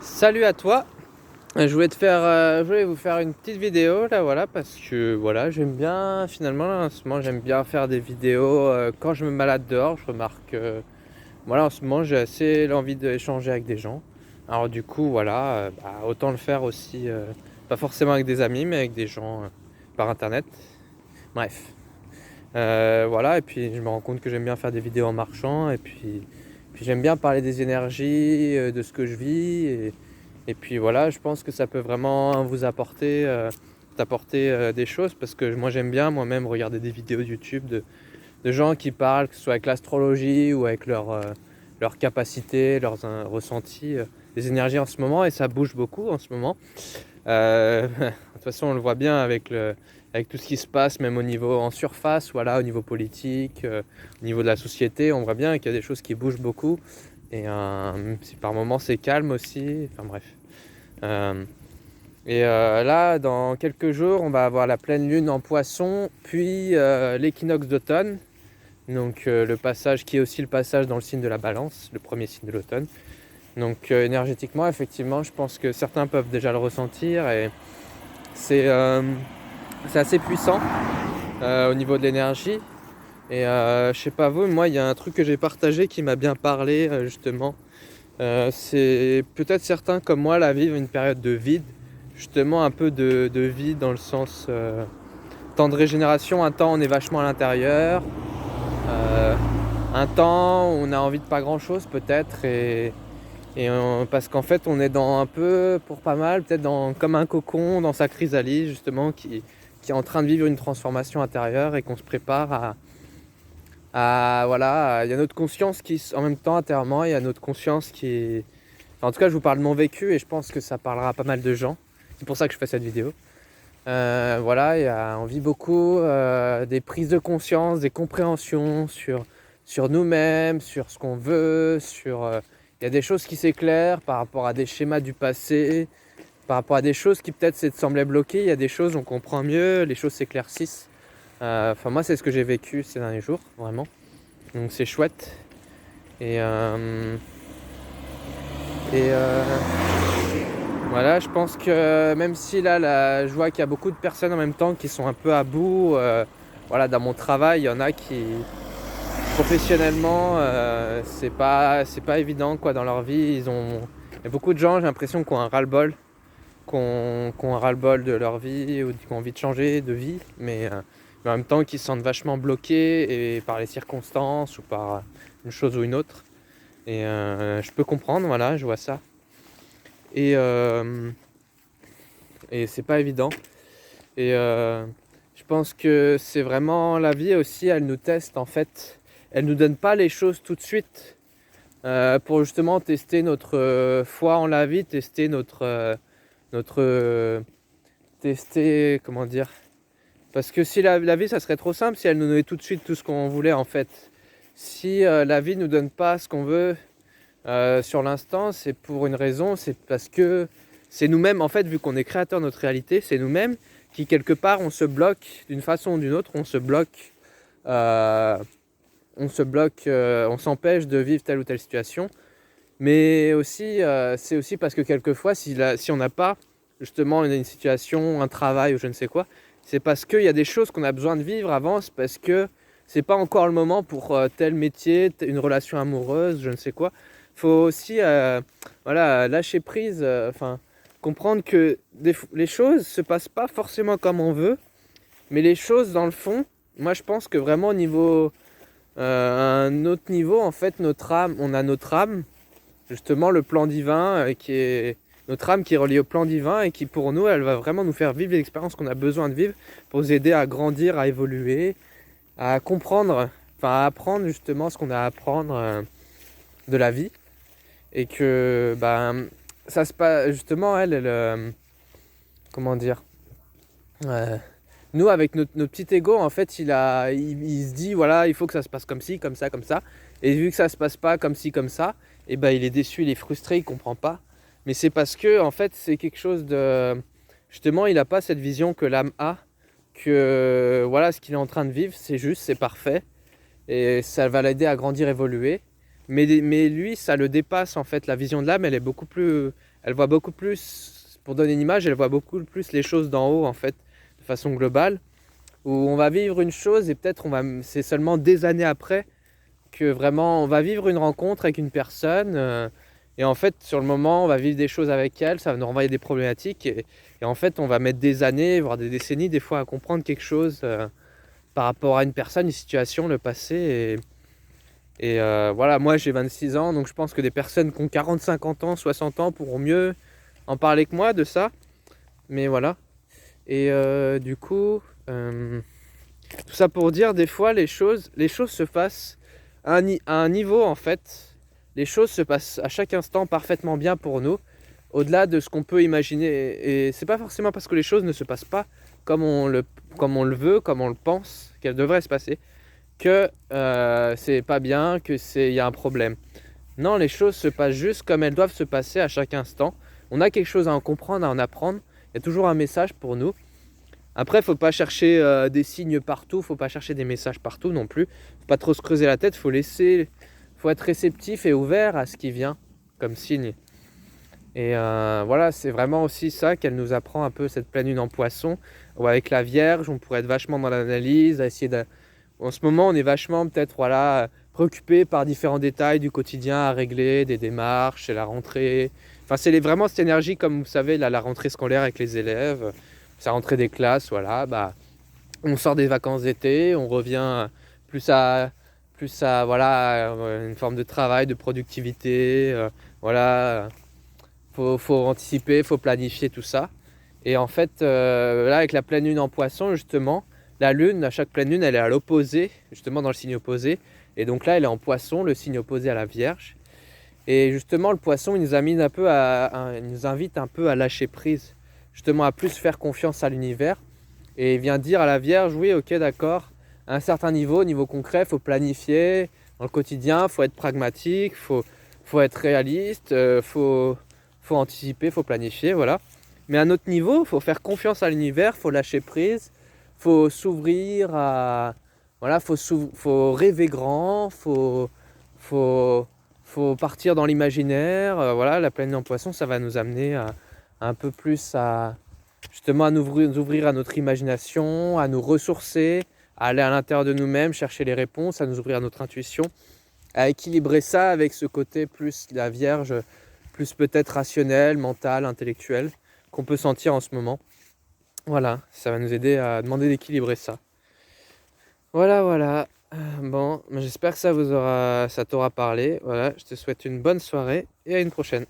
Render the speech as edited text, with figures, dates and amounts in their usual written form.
Salut à toi. Je voulais vous faire une petite vidéo là, voilà, parce que voilà, j'aime bien finalement là, en ce moment, j'aime bien faire des vidéos quand je me balade dehors. Je remarque, voilà, en ce moment, j'ai assez l'envie d'échanger avec des gens. Alors du coup, voilà, autant le faire aussi, pas forcément avec des amis, mais avec des gens par internet. Bref, voilà, et puis je me rends compte que j'aime bien faire des vidéos en marchant, et puis j'aime bien parler des énergies, de ce que je vis. Et puis voilà, je pense que ça peut vraiment vous t'apporter des choses parce que moi j'aime bien moi-même regarder des vidéos YouTube de gens qui parlent, que ce soit avec l'astrologie ou avec leurs capacités, leurs ressentis, des énergies en ce moment, et ça bouge beaucoup en ce moment. De toute façon, on le voit bien avec tout ce qui se passe, même au niveau en surface, voilà, au niveau politique, au niveau de la société, on voit bien qu'il y a des choses qui bougent beaucoup. Et même si par moments c'est calme aussi, enfin bref. Euh, Là, dans quelques jours, on va avoir la pleine lune en Poisson, puis l'équinoxe d'automne. Donc le passage qui est aussi le passage dans le signe de la Balance, le premier signe de l'automne. Donc énergétiquement, effectivement, je pense que certains peuvent déjà le ressentir, et c'est euh, c'est assez puissant au niveau de l'énergie. Et je sais pas vous, moi, il y a un truc que j'ai partagé qui m'a bien parlé justement. C'est peut-être certains comme moi là vivent une période de vide, justement un peu de vide dans le sens temps de régénération, un temps on est vachement à l'intérieur, euh, un temps où on a envie de pas grand chose peut-être, parce qu'en fait on est dans un peu, pour pas mal, peut-être comme un cocon dans sa chrysalide justement qui est en train de vivre une transformation intérieure, et qu'on se prépare voilà, il y a notre conscience qui, en même temps, intérieurement, il y a notre conscience qui. Enfin, en tout cas, je vous parle de mon vécu et je pense que ça parlera à pas mal de gens. C'est pour ça que je fais cette vidéo. Voilà, on vit beaucoup des prises de conscience, des compréhensions sur nous-mêmes, sur ce qu'on veut, il y a des choses qui s'éclairent par rapport à des schémas du passé, par rapport à des choses qui peut-être semblaient bloquées. Il y a des choses on comprend mieux, les choses s'éclaircissent. Enfin, moi, c'est ce que j'ai vécu ces derniers jours, vraiment. Donc c'est chouette. Et, euh, et voilà, je pense que même si là, je vois qu'il y a beaucoup de personnes en même temps qui sont un peu à bout, voilà, dans mon travail, il y en a qui, professionnellement, c'est pas évident quoi dans leur vie. Il y a beaucoup de gens, j'ai l'impression, qui ont un ras-le-bol, qui ont un ras-le-bol de leur vie, ou qui ont envie de changer de vie, mais en même temps qui se sentent vachement bloqués et par les circonstances ou par une chose ou une autre. Et je peux comprendre, voilà, je vois ça. Et, euh, et c'est pas évident. Et je pense que c'est vraiment la vie aussi, elle nous teste en fait. Elle nous donne pas les choses tout de suite pour justement tester notre foi en la vie, notre tester, comment dire. Parce que si la vie, ça serait trop simple si elle nous donnait tout de suite tout ce qu'on voulait en fait. Si la vie nous donne pas ce qu'on veut, sur l'instant, c'est pour une raison, c'est parce que c'est nous-mêmes, en fait, vu qu'on est créateur de notre réalité, c'est nous-mêmes qui, quelque part, on se bloque d'une façon ou d'une autre, euh, on s'empêche de vivre telle ou telle situation. Mais aussi, c'est aussi parce que quelquefois, si on n'a pas justement une situation, un travail ou je ne sais quoi, c'est parce qu'il y a des choses qu'on a besoin de vivre avant, c'est parce que c'est pas encore le moment pour tel métier, une relation amoureuse, je ne sais quoi. Faut aussi voilà, lâcher prise, enfin comprendre que les choses se passent pas forcément comme on veut, mais les choses dans le fond, moi je pense que vraiment au niveau, à un autre niveau, en fait, notre âme, on a notre âme, justement le plan divin qui est notre âme qui est reliée au plan divin et qui pour nous elle va vraiment nous faire vivre l'expérience qu'on a besoin de vivre pour nous aider à grandir, à évoluer, à comprendre, enfin à apprendre justement ce qu'on a à apprendre de la vie. Et que ça se passe justement comment dire, euh, nous avec notre petit ego en fait il se dit voilà il faut que ça se passe comme ci comme ça, et vu que ça se passe pas comme ci comme ça, et il est déçu, il est frustré, il comprend pas. Mais c'est parce que en fait c'est quelque chose de, justement il a pas cette vision que l'âme a, que voilà ce qu'il est en train de vivre c'est juste, c'est parfait, et ça va l'aider à grandir, évoluer. Mais lui, ça le dépasse en fait. La vision de l'âme, elle est beaucoup plus, elle voit beaucoup plus, pour donner une image, elle voit beaucoup plus les choses d'en haut en fait, de façon globale, où on va vivre une chose et peut-être c'est seulement des années après que vraiment on va vivre une rencontre avec une personne et en fait sur le moment on va vivre des choses avec elle, ça va nous renvoyer des problématiques et en fait on va mettre des années, voire des décennies des fois à comprendre quelque chose par rapport à une personne, une situation, le passé voilà, moi j'ai 26 ans donc je pense que des personnes qui ont 40, 50 ans, 60 ans pourront mieux en parler que moi de ça, mais voilà. Et du coup tout ça pour dire des fois les choses se passent à un niveau en fait, les choses se passent à chaque instant parfaitement bien pour nous, au-delà de ce qu'on peut imaginer. Et c'est pas forcément parce que les choses ne se passent pas comme comme on le veut, comme on le pense qu'elles devraient se passer, que c'est pas bien, il y a un problème. Non, les choses se passent juste comme elles doivent se passer à chaque instant. On a quelque chose à en comprendre, à en apprendre. Il y a toujours un message pour nous. Après, faut pas chercher des signes partout, faut pas chercher des messages partout non plus. Faut pas trop se creuser la tête, faut être réceptif et ouvert à ce qui vient comme signe. Et voilà, c'est vraiment aussi ça qu'elle nous apprend un peu cette pleine lune en poisson. Ou avec la Vierge, on pourrait être vachement dans l'analyse, à essayer de... En ce moment, on est vachement peut-être voilà, préoccupé par différents détails du quotidien à régler, des démarches, et la rentrée. Enfin, vraiment cette énergie, comme vous savez, là, la rentrée scolaire avec les élèves, sa rentrée des classes, voilà, bah, on sort des vacances d'été, on revient plus à, voilà, une forme de travail, de productivité, voilà, faut anticiper, faut planifier tout ça. Et en fait, là, avec la pleine lune en poisson, justement, la lune, à chaque pleine lune, elle est à l'opposé, justement dans le signe opposé. Et donc là, elle est en poisson, le signe opposé à la Vierge. Et justement, le poisson, il nous il nous invite un peu à lâcher prise, justement à plus faire confiance à l'univers. Et il vient dire à la Vierge, oui, ok, d'accord, à un certain niveau, au niveau concret, il faut planifier dans le quotidien, il faut être pragmatique, faut être réaliste, faut anticiper, il faut planifier, voilà. Mais à un autre niveau, il faut faire confiance à l'univers, il faut lâcher prise, il faut s'ouvrir à... Voilà, faut rêver grand, faut, faut partir dans l'imaginaire. Voilà, la pleine lune en poisson, ça va nous amener un peu plus à justement à nous ouvrir à notre imagination, à nous ressourcer, à aller à l'intérieur de nous-mêmes, chercher les réponses, à nous ouvrir à notre intuition, à équilibrer ça avec ce côté plus la Vierge, plus peut-être rationnel, mental, intellectuel, qu'on peut sentir en ce moment. Voilà, ça va nous aider à demander d'équilibrer ça. Voilà, voilà. Bon, j'espère que ça t'aura parlé. Voilà, je te souhaite une bonne soirée et à une prochaine.